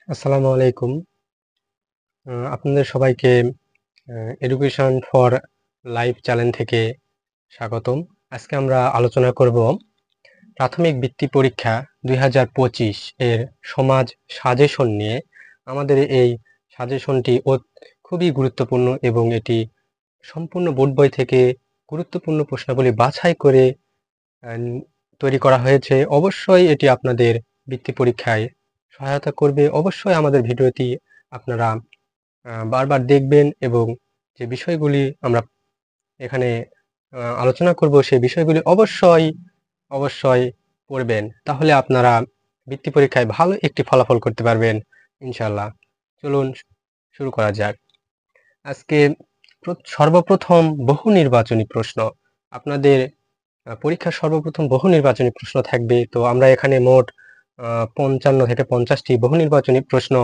আসসালামু আলাইকুম। আপনাদের সবাইকে এডুকেশন ফর লাইফ চ্যানেল থেকে স্বাগতম। আজকে আমরা আলোচনা করব প্রাথমিক বৃত্তি পরীক্ষা 2025 এর সমাজ সাজেশন নিয়ে। আমাদের এই সাজেশনটি খুবই গুরুত্বপূর্ণ এবং এটি সম্পূর্ণ বোর্ড বই থেকে গুরুত্বপূর্ণ প্রশ্নাবলী বাছাই করে তৈরি করা হয়েছে। অবশ্যই এটি আপনাদের বৃত্তি পরীক্ষায় সহায়তা করবে। অবশ্যই আমাদের ভিডিওটি আপনারা বারবার দেখবেন এবং যে বিষয়গুলি আমরা এখানে আলোচনা করব সেই বিষয়গুলি অবশ্যই পড়বেন। তাহলে আপনারা বৃত্তি পরীক্ষায় ভালো একটি ফলাফল করতে পারবেন ইনশাআল্লাহ। চলুন শুরু করা যাক। আজকে সর্বপ্রথম বহু নির্বাচনী প্রশ্ন। আপনাদের পরীক্ষার সর্বপ্রথম বহু নির্বাচনী প্রশ্ন থাকবে। তো আমরা এখানে মোট 55 থেকে 50টি বহু নির্বাচনী প্রশ্ন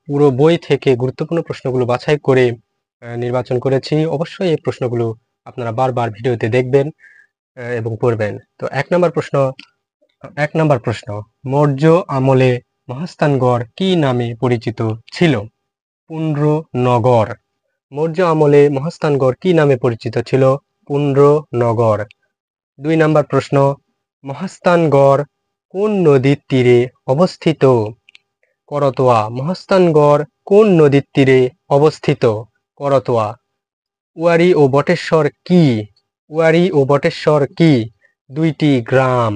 পুরো বই থেকে গুরুত্বপূর্ণ প্রশ্নগুলো বাছাই করে নির্বাচন করেছি। অবশ্যই এই প্রশ্নগুলো আপনারা বারবার ভিডিওতে দেখবেন এবং পড়বেন। তো এক নম্বর প্রশ্ন, মৌর্য আমলে মহাস্থানগড় কি নামে পরিচিত ছিল? পুণ্ড্রনগর। মৌর্য আমলে মহাস্থানগড় কি নামে পরিচিত ছিল? পুণ্ড্রনগর। 2 নম্বর প্রশ্ন, মহাস্থানগড় কোন নদীর তীরে অবস্থিত? করতোয়া। মহাস্থানগড় কোন নদীর তীরে অবস্থিত? করতোয়া। ওয়ারী ও বটেশ্বর কি? ওয়ারী ও বটেশ্বর কি? দুইটি গ্রাম।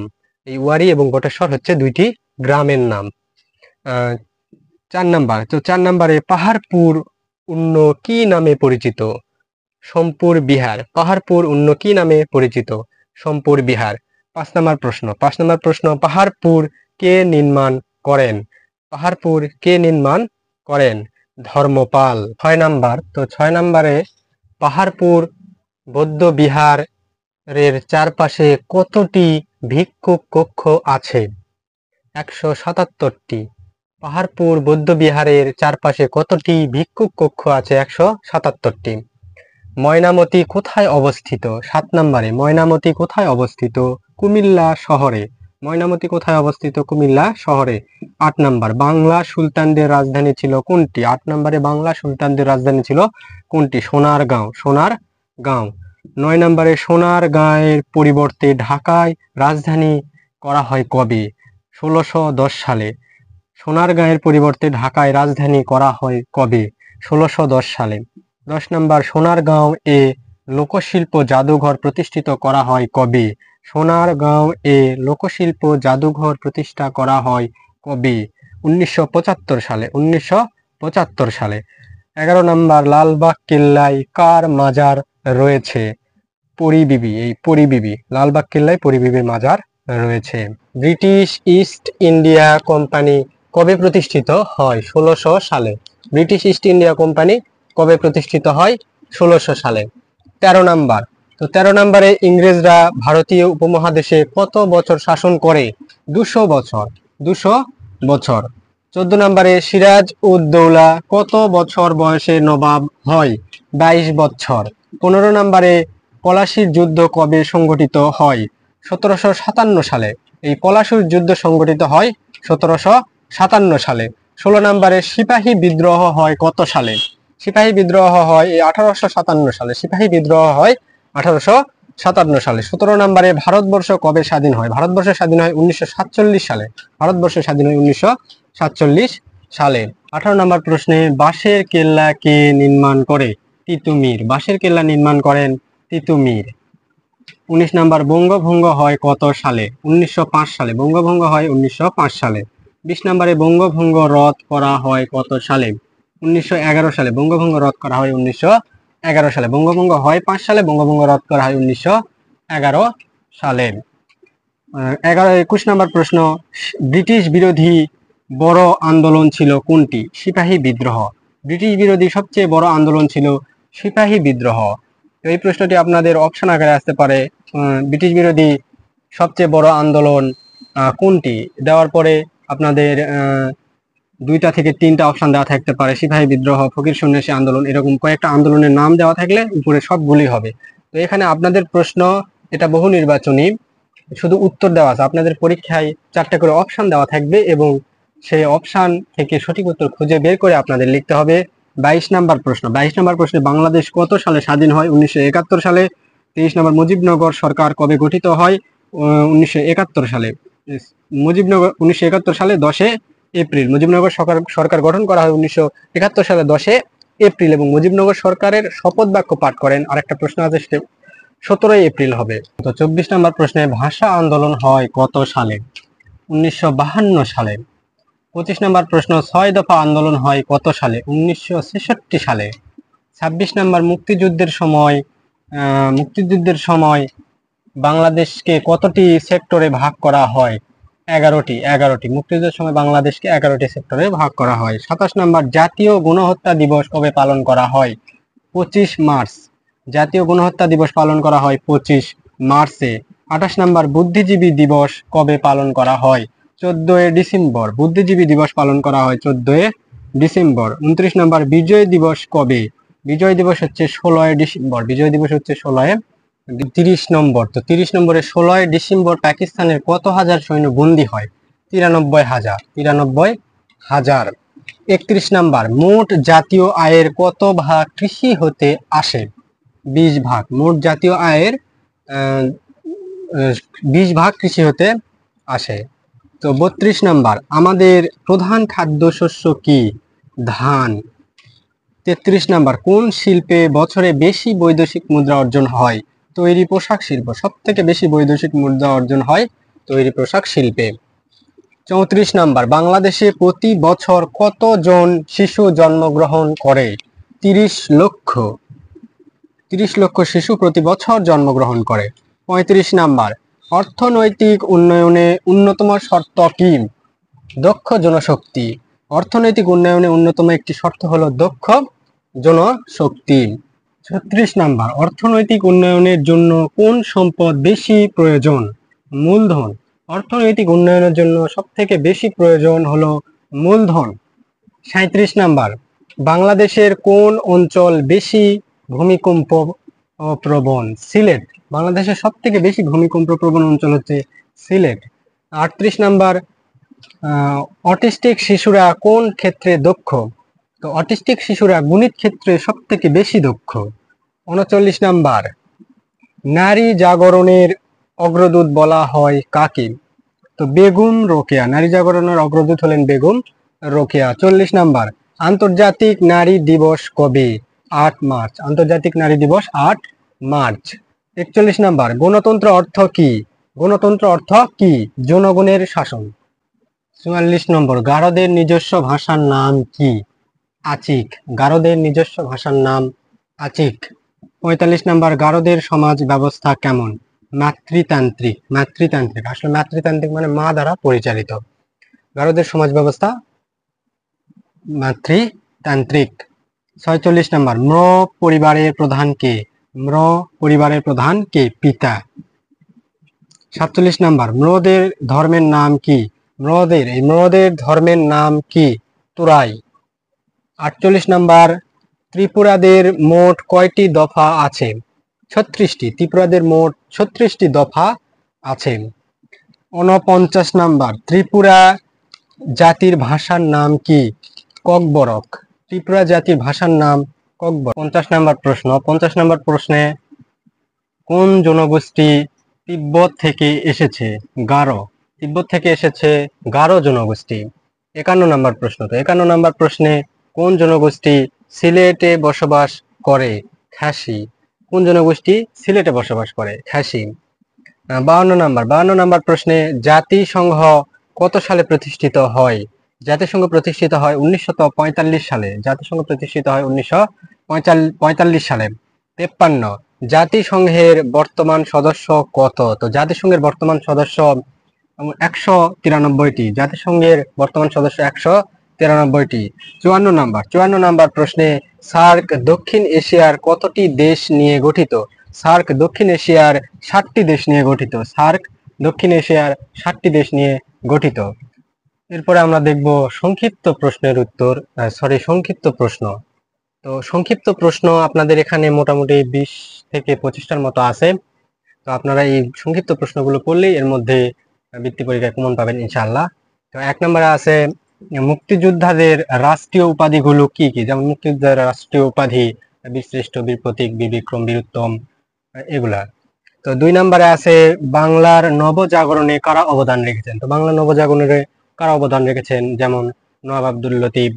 এই ওয়ারী এবং বটেশ্বর হচ্ছে দুইটি গ্রামের নাম। 4 নাম্বার। তো 4 নাম্বারে পাহাড়পুর উন্ন কি নামে পরিচিত? সোমপুর বিহার। পাহাড়পুর উন্ন কি নামে পরিচিত? সোমপুর বিহার। 5 নম্বর প্রশ্ন, পাহাড়পুর কে নির্মাণ করেন? পাহাড়পুর কে নির্মাণ করেন? ধর্মপাল। 6 নাম্বার। তো 6 নাম্বারে পাহাড়পুর বৌদ্ধ বিহারের চারপাশে কতটি ভিক্ষুক কক্ষ আছে? 177টি। পাহাড়পুর বৌদ্ধ বিহারের চারপাশে কতটি ভিক্ষুক কক্ষ আছে? 177টি। ময়নামতি কোথায় অবস্থিত? 7 নম্বরে ময়নামতি কোথায় অবস্থিত? কুমিল্লা শহরে। ময়নামতি কোথায় অবস্থিত? কুমিল্লা শহরে। 8 নাম্বার, বাংলা সুলতানদের রাজধানী ছিল কোনটি? 8 নম্বরে বাংলা সুলতানদের রাজধানী ছিল কোনটি? সোনারগাঁও। 9 নম্বরে সোনারগাঁয়ের পরিবর্তে ঢাকায় রাজধানী করা হয় কবে? 1610 সালে। সোনারগাঁয়ের পরিবর্তে ঢাকায় রাজধানী করা হয় কবে? 1610 সালে। 10 নম্বর, সোনারগাঁও এ লোকশিল্প জাদুঘর প্রতিষ্ঠিত করা হয় কবে? সোনারগাঁও এ লোকশিল্প জাদুঘর প্রতিষ্ঠা করা হয় কবে? 1975 সালে। 1975 সালে। 11 নম্বর, লালবাগ কেল্লায় কার মাজার রয়েছে? পরিবিবি। এই পরিবিবি, লালবাগ কেল্লায় পরিবিবির মাজার রয়েছে। ব্রিটিশ ইস্ট ইন্ডিয়া কোম্পানি কবে প্রতিষ্ঠিত হয়? 1600 সালে। ব্রিটিশ ইস্ট ইন্ডিয়া কোম্পানি কবে প্রতিষ্ঠিত হয়? 1600 সালে। 13 নাম্বার। তো 13 নম্বরে ইংরেজরা ভারতীয় উপমহাদেশে কত বছর শাসন করে? 200 বছর। 200 বছর। 14 নম্বরে সিরাজ উদ দৌলা কত বছর বয়সে নবাব হয়? 22 বছর। 15 নম্বরে পলাশীর যুদ্ধ কবে সংঘটিত হয়? 1757 সালে। এই পলাশীর যুদ্ধ সংঘটিত হয় 1757 সালে। 16 নম্বরে সিপাহী বিদ্রোহ হয় কত সালে? সিপাহী বিদ্রোহ হয় 1857 সালে। সিপাহী বিদ্রোহ হয় 1857 সালে। 17 নম্বরে ভারতবর্ষ কবে স্বাধীন হয়? ভারতবর্ষ স্বাধীন হয় 1947 সালে। ভারতবর্ষ স্বাধীন হয় 1947 সালে। 18 নম্বর প্রশ্নে, বাঁশের কেল্লা কে নির্মাণ করে? তিতুমির। বাঁশের কেল্লা নির্মাণ করেন তিতুমির। 19 নম্বর, বঙ্গভঙ্গ হয় কত সালে? 1905 সালে। বঙ্গভঙ্গ হয় 1905 সালে। 20 নম্বরে বঙ্গভঙ্গ রদ করা হয় কত সালে? 1911 সালে। বঙ্গভঙ্গ রদ করা হয় 1911 সালে। বঙ্গভঙ্গ হয় 5 সালে, বঙ্গভঙ্গ রদ করা হয় 1911 সালে। 21 নম্বর প্রশ্ন, ব্রিটিশ বিরোধী বড় আন্দোলন ছিল কোনটি? সিপাহী বিদ্রোহ। ব্রিটিশ বিরোধী সবচেয়ে বড় আন্দোলন ছিল সিপাহী বিদ্রোহ। এই প্রশ্নটি আপনাদের অপশন আকারে আসতে পারে, ব্রিটিশ বিরোধী সবচেয়ে বড় আন্দোলন কোনটি? দেওয়ার পরে আপনাদের 2টা থেকে 3টা অপশন দেওয়া থাকতে পারে, সিপাহী বিদ্রোহ, ফকির সন্ন্যাসী আন্দোলন, এরকম কয়েকটা আন্দোলনের নাম দেওয়া থাকলে উপরে সবগুলি হবে। তো এখানে আপনাদের প্রশ্ন, এটা বহু নির্বাচনী, শুধু উত্তর দেওয়া আছে। আপনাদের পরীক্ষায় 4টা করে অপশন দেওয়া থাকবে এবং সেই অপশন থেকে সঠিক উত্তর খুঁজে বের করে আপনাদের লিখতে হবে। 22 নম্বর প্রশ্ন। 22 নম্বর প্রশ্নে বাংলাদেশ কত সালে স্বাধীন হয়? 1971 সালে। 23 নম্বর, মুজিবনগর সরকার কবে গঠিত হয়? 1971 সালে। মুজিবনগর 1971 সালে 10 এপ্রিল। মুজিবনগর সরকার গঠন করা হয় 1971 সালে 10 এপ্রিল এবং মুজিবনগর সরকারের শপথ বাক্য পাঠ করেন। আরেকটা প্রশ্ন আছে, 17 এপ্রিল হবে। তো 24 নম্বর প্রশ্নে ভাষা আন্দোলন হয় কত সালে? 1952 সালে। 25 নম্বর প্রশ্ন, 6 দফা আন্দোলন হয় কত সালে? 1966 সালে। 26 নম্বর, মুক্তিযুদ্ধের সময় বাংলাদেশকে কতটি সেক্টরে ভাগ করা হয়? 11টি। মুক্তিযুদ্ধের সময় বাংলাদেশকে 11টি সেক্টরে ভাগ করা হয়। 27 নম্বর, জাতীয় গণহত্যা দিবস কবে পালন করা হয়? 25 মার্চ। জাতীয় গণহত্যা দিবস পালন করা হয় 25 মার্চে। 28 নম্বর, বুদ্ধিজীবী দিবস কবে পালন করা হয়? 14 ডিসেম্বর। বুদ্ধিজীবী দিবস পালন করা হয় 14 ডিসেম্বর। 29 নম্বর, বিজয় দিবস কবে? বিজয় দিবস হচ্ছে 16 ডিসেম্বর। বিজয় দিবস হচ্ছে 16। 30 নম্বর, তো 30 নম্বরে 16 ডিসেম্বর পাকিস্তানের কত হাজার সৈন্য বন্দী হয়? 93,000। 31 নাম্বার, মোট জাতীয় আয়ের কত ভাগ কৃষি হতে আসে? 20 ভাগ। মোট জাতীয় আয়ের 20 ভাগ কৃষি হতে আসে। তো 32 নাম্বার, আমাদের প্রধান খাদ্যশস্য কি? ধান। 33 নাম্বার, কোন শিল্পে বছরে বেশি বৈদেশিক মুদ্রা অর্জন হয়? তৈরি পোশাক শিল্প। সব থেকে বেশি বৈদেশিক মুদ্রা অর্জন হয় তৈরি পোশাক শিল্পে। 34 নাম্বার, বাংলাদেশে প্রতি বছর কতজন শিশু জন্মগ্রহণ করে? 30 লক্ষ। 30 লক্ষ শিশু প্রতি বছর জন্মগ্রহণ করে। 35 নাম্বার, অর্থনৈতিক উন্নয়নে অন্যতম শর্ত কি? দক্ষ জনশক্তি। অর্থনৈতিক উন্নয়নে অন্যতম একটি শর্ত হলো দক্ষ জনশক্তি। 36 নাম্বার, অর্থনৈতিক উন্নয়নের জন্য কোন সম্পদ বেশি প্রয়োজন? মূলধন। অর্থনৈতিক উন্নয়নের জন্য সবথেকে বেশি প্রয়োজন হলো মূলধন। 37 নাম্বার, বাংলাদেশের কোন অঞ্চল বেশি ভূমিকম্প প্রবণ? সিলেট। বাংলাদেশের সবথেকে বেশি ভূমিকম্প প্রবণ অঞ্চল হচ্ছে সিলেট। 38 নাম্বার, অটিস্টিক শিশুরা কোন ক্ষেত্রে দক্ষ? তো অটিস্টিক শিশুরা গণিত ক্ষেত্রে সবথেকে বেশি দক্ষ। 39 নাম্বার, নারী জাগরণের অগ্রদূত বলা হয় কাকে? তো বেগম রোকেয়া। নারী জাগরণের অগ্রদূত হলেন বেগম রোকেয়া। 40 নাম্বার, আন্তর্জাতিক নারী দিবস কবে? 8 মার্চ। আন্তর্জাতিক নারী দিবস 8 মার্চ। 41 নাম্বার, গণতন্ত্র অর্থ কি? গণতন্ত্র অর্থ কি? জনগণের শাসন। 44 নম্বর, গারোদের নিজস্ব ভাষার নাম কি? আচিক। গারোদের নিজস্ব ভাষার নাম আচিক। 45 নম্বর, গারোদের সমাজ ব্যবস্থা কেমন? মাতৃতান্ত্রিক। মাতৃতান্ত্রিক, আসলে মাতৃতান্ত্রিক মানে মা দ্বারা পরিচালিত। গারোদের সমাজ ব্যবস্থা মাতৃতান্ত্রিক। 46 নম্বর, ম্র পরিবারের প্রধান কে? ম্র পরিবারের প্রধান কে? পিতা। 47 নম্বর, ম্রদের ধর্মের নাম কি? ম্রদের ধর্মের নাম কি? তুরাই। 48 নম্বর, ত্রিপুরাদের মোট কয়টি দফা আছে? 36টি। ত্রিপুরাদের মোট 36টি দফা আছে। 49 নম্বর, ত্রিপুরা জাতির ভাষার নাম কি? ককবরক। ত্রিপুরা জাতির ভাষার নাম ককবরক। 50 নম্বর প্রশ্ন। 50 নম্বর প্রশ্নে কোন জনগোষ্ঠী তিব্বত থেকে এসেছে? গারো। তিব্বত থেকে এসেছে গারো জনগোষ্ঠী। 51 নম্বর প্রশ্ন। তো 51 নম্বর প্রশ্নে কোন জনগোষ্ঠী সিলেটে বসবাস করে? খাসি। কোন জনগোষ্ঠী সিলেটে বসবাস করে? খাসি। 52 নম্বর প্রশ্নে জাতিসংঘ কত সালে প্রতিষ্ঠিত হয়? জাতিসংঘ প্রতিষ্ঠিত হয় 1945 সালে। জাতিসংঘ প্রতিষ্ঠিত হয় 1945 সালে। 53, জাতিসংঘের বর্তমান সদস্য কত? তো জাতিসংঘের বর্তমান সদস্য 193টি। জাতিসংঘের বর্তমান সদস্য 193টি। 54 নাম্বার প্রশ্নে সার্ক দক্ষিণ এশিয়ার কতটি দেশ নিয়ে গঠিত? সার্ক দক্ষিণ এশিয়ার 60টি দেশ নিয়ে গঠিত। সার্ক দক্ষিণ এশিয়ার 60টি দেশ নিয়ে গঠিত। এরপরে আমরা দেখব সংক্ষিপ্ত প্রশ্নের উত্তর, সংক্ষিপ্ত প্রশ্ন। তো সংক্ষিপ্ত প্রশ্ন আপনাদের এখানে মোটামুটি 20 থেকে 25টার মতো আছে। তো আপনারা এই সংক্ষিপ্ত প্রশ্নগুলো করলেই এর মধ্যে বৃত্তি পরীক্ষায় কমন পাবেন ইনশাআল্লাহ। তো 1 নম্বরে আছে মুক্তিযোদ্ধাদের রাষ্ট্রীয় উপাধিগুলো কি কি? যেমন মুক্তিযোদ্ধাদের রাষ্ট্রীয় উপাধি বীরশ্রেষ্ঠ, বীর প্রতীক, বীর বিক্রম, বীরুত্তম, এগুলা। তো 2 নম্বরে আছে বাংলার নবজাগরণে কারা অবদান রেখেছেন? তো বাংলা নবজাগরণে কারা অবদান রেখেছেন? যেমন নওয়াব আব্দুল লতিফ,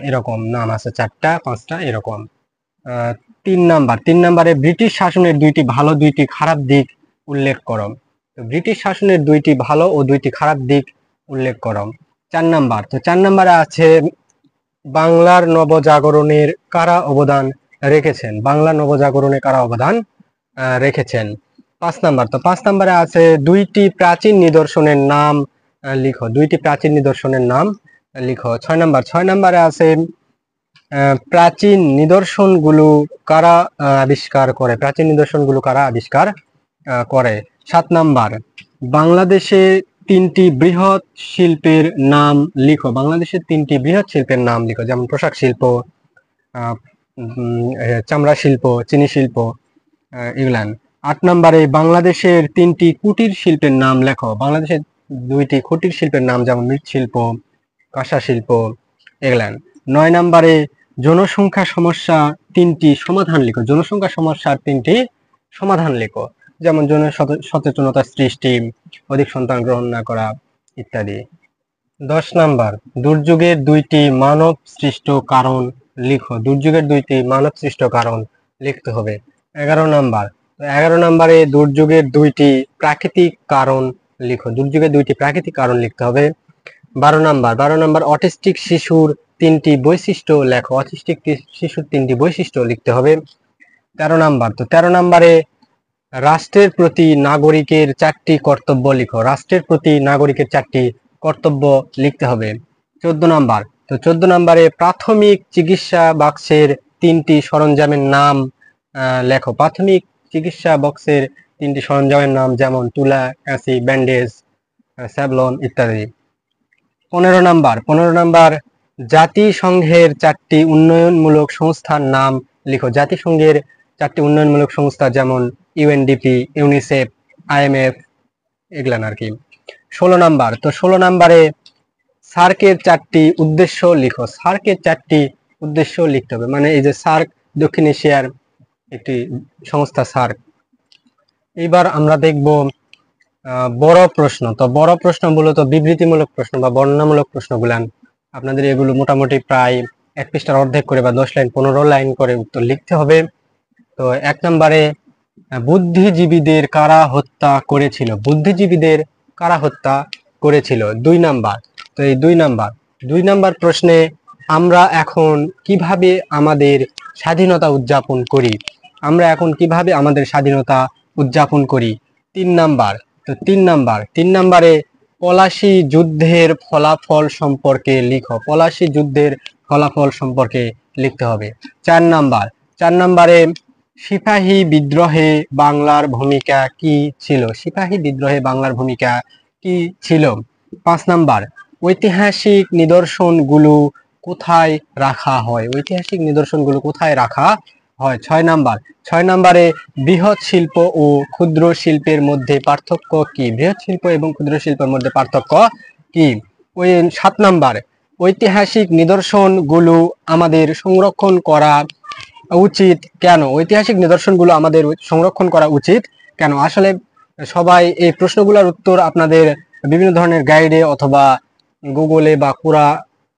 এরকম নাম আছে 4টা 5টা এরকম। 3 নম্বরে ব্রিটিশ শাসনের 2টি ভালো 2টি খারাপ দিক উল্লেখ করো। তো ব্রিটিশ শাসনের 2টি ভালো ও 2টি খারাপ দিক উল্লেখ করো। 4 নম্বর, তো 4 নম্বরে আছে বাংলার নবজাগরণের কারা অবদান রেখেছেন? বাংলা নবজাগরণে কারা অবদান রেখেছেন? 5 নম্বর, তো 5 নম্বরে আছে 2টি প্রাচীন নিদর্শনের নাম লিখো। 2টি প্রাচীন নিদর্শনের নাম লিখো। 6 নম্বরে আছে প্রাচীন নিদর্শনগুলো কারা আবিষ্কার করে? প্রাচীন নিদর্শনগুলো কারা আবিষ্কার করে? 7 নাম্বার, বাংলাদেশে 3টি বৃহৎ শিল্পের নাম লিখো। বাংলাদেশের 3টি বৃহৎ শিল্পের নাম লিখো। যেমন পোশাক শিল্প, চামড়া শিল্প, চিনি শিল্প, এগুলান। 8 নম্বরে বাংলাদেশের 3টি কুটির শিল্পের নাম লেখো। বাংলাদেশের 2টি কুটির শিল্পের নাম যেমন মৃৎশিল্প, কাঁসা শিল্প, এগুলান। 9 নম্বরে জনসংখ্যা সমস্যা 3টি সমাধান লিখো। জনসংখ্যা সমস্যার 3টি সমাধান লিখো। যেমন সচেতনতা সৃষ্টি, অধিক সন্তান গ্রহণ না করা ইত্যাদি। 10 নাম্বার, দুর্যোগের 2টি মানব সৃষ্ট কারণ লিখো। দুর্যোগের 2টি মানব সৃষ্ট কারণ লিখতে হবে। 11 নাম্বার, 11 নম্বরে দুর্যোগের 2টি প্রাকৃতিক কারণ লিখো। দুর্যোগের 2টি প্রাকৃতিক কারণ লিখতে হবে। 12 নম্বর, অটিস্টিক শিশুর 3টি বৈশিষ্ট্য লেখো। অটিস্টিক শিশুর 3টি বৈশিষ্ট্য লিখতে হবে। 13 নাম্বার, তো 13 নম্বরে রাষ্ট্রের প্রতি নাগরিকের 4টি কর্তব্য লিখো। রাষ্ট্রের প্রতি নাগরিকের 4টি কর্তব্য লিখতে হবে। 14 নাম্বার, তো 14 নম্বরে প্রাথমিক চিকিৎসা বাক্সের 3টি সরঞ্জামের নাম লেখো। প্রাথমিক চিকিৎসা বক্সের 3টি সরঞ্জামের নাম যেমন তুলা, কাঁচি, ব্যান্ডেজ, স্যাভলন ইত্যাদি। 15 নাম্বার, জাতিসংঘের 4টি উন্নয়নমূলক সংস্থার নাম লিখো। জাতিসংঘের 4টি উন্নয়নমূলক সংস্থা যেমন ইউএনডিপি, ইউনিসেফ, আইএমএফ, এগুলান আর কি। 16 নাম্বার, তো 16 নাম্বারে সার্কের 4টি উদ্দেশ্য লিখো। সার্কের 4টি উদ্দেশ্য লিখতে হবে। মানে এই যে সার্ক দক্ষিণ এশিয়ার একটি সংস্থা সার্ক। এবার আমরা দেখব বড় প্রশ্ন। তো বড় প্রশ্ন মূলত বিবৃতিমূলক প্রশ্ন বা বর্ণনামূলক প্রশ্নগুলান। আপনাদের এগুলো মোটামুটি প্রায় 1 পৃষ্ঠার অর্ধেক করে বা 10 লাইন 15 লাইন করে উত্তর লিখতে হবে। তো 1 নম্বরে বুদ্ধিজীবীদের কারা হত্যা করেছিল? বুদ্ধিজীবীদের কারা হত্যা করেছিল? 2 নাম্বার, তো এই 2 নাম্বার প্রশ্নে আমরা এখন কিভাবে আমাদের স্বাধীনতা উদযাপন করি? আমরা এখন কিভাবে আমাদের স্বাধীনতা উদযাপন করি? 3 নাম্বার, তো 3 নাম্বারে পলাশী যুদ্ধের ফলাফল সম্পর্কে লিখো। পলাশী যুদ্ধের ফলাফল সম্পর্কে লিখতে হবে। 4 নাম্বারে সিপাহী বিদ্রোহে বাংলার ভূমিকা কি ছিল? সিপাহী বিদ্রোহে বাংলার ভূমিকা কি ছিল? 5 নাম্বার, ঐতিহাসিক নিদর্শনগুলো কোথায় রাখা হয়? ঐতিহাসিক নিদর্শনগুলো কোথায় রাখা হয়? 6 নাম্বারে বৃহৎ শিল্প ও ক্ষুদ্র শিল্পের মধ্যে পার্থক্য কি? বৃহৎ শিল্প এবং ক্ষুদ্র শিল্পের মধ্যে পার্থক্য কি? 7 নাম্বার, ঐতিহাসিক নিদর্শনগুলো আমাদের সংরক্ষণ করা উচিত কেন? ঐতিহাসিক নিদর্শনগুলো আমাদের সংরক্ষণ করা উচিত কেন? আসলে সবাই এই প্রশ্নগুলোর উত্তর আপনাদের বিভিন্ন ধরনের গাইডে অথবা গুগলে বা কুরা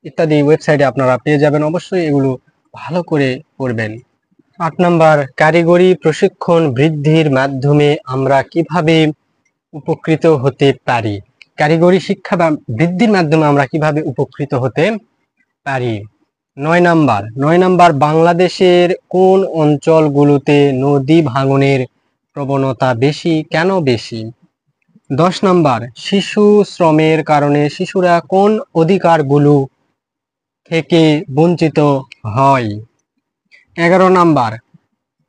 ইত্যাদি ওয়েবসাইটে আপনারা পেয়ে যাবেন। অবশ্যই এগুলো ভালো করে পড়বেন। 8 নাম্বার, কারিগরি প্রশিক্ষণ বৃদ্ধির মাধ্যমে আমরা কিভাবে উপকৃত হতে পারি? কারিগরি শিক্ষা বৃদ্ধির মাধ্যমে আমরা কিভাবে উপকৃত হতে পারি? 9 নাম্বার, বাংলাদেশের কোন অঞ্চলগুলোতে নদী ভাঙনের প্রবণতা বেশি, কেন বেশি? 10 নাম্বার, শিশু শ্রমের কারণে শিশুরা কোন অধিকারগুলো থেকে বঞ্চিত হয়? 11 নাম্বার,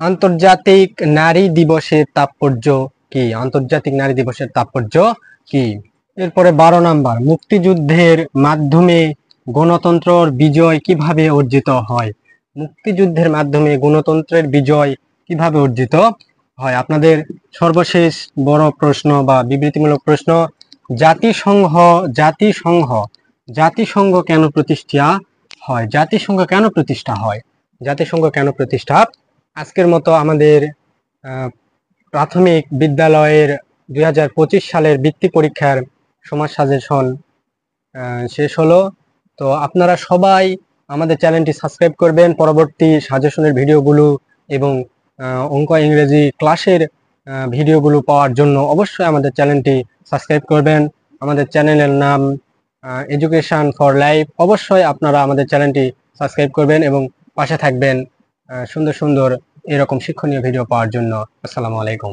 আন্তর্জাতিক নারী দিবসের তাৎপর্য কি? আন্তর্জাতিক নারী দিবসের তাৎপর্য কি? এরপরে 12 নাম্বার, মুক্তিযুদ্ধের মাধ্যমে গণতন্ত্রের বিজয় কিভাবে অর্জিত হয়? মুক্তিযুদ্ধের মাধ্যমে গণতন্ত্রের বিজয় কিভাবে অর্জিত হয়? আপনাদের সর্বশেষ বড় প্রশ্ন বা বিবৃতিমূলক প্রশ্ন, জাতিসংঘ জাতিসংঘ কেন প্রতিষ্ঠা হয়? জাতিসংঘ কেন প্রতিষ্ঠা হয়? জাতিসংঘ কেন প্রতিষ্ঠা? আজকের মতো আমাদের প্রাথমিক বিদ্যালয়ের 2025 সালের বৃত্তি পরীক্ষার সমাজ সাজেশন শেষ হলো। তো আপনারা সবাই আমাদের চ্যানেলটি সাবস্ক্রাইব করবেন পরবর্তী সাজেশনের ভিডিওগুলো এবং অঙ্ক ইংরেজি ক্লাসের ভিডিওগুলো পাওয়ার জন্য অবশ্যই আমাদের চ্যানেলটি সাবস্ক্রাইব করবেন। আমাদের চ্যানেলের নাম এডুকেশন ফর লাইফ। অবশ্যই আপনারা আমাদের চ্যানেলটি সাবস্ক্রাইব করবেন এবং পাশে থাকবেন সুন্দর সুন্দর এরকম শিক্ষণীয় ভিডিও পাওয়ার জন্য। আসসালামু আলাইকুম।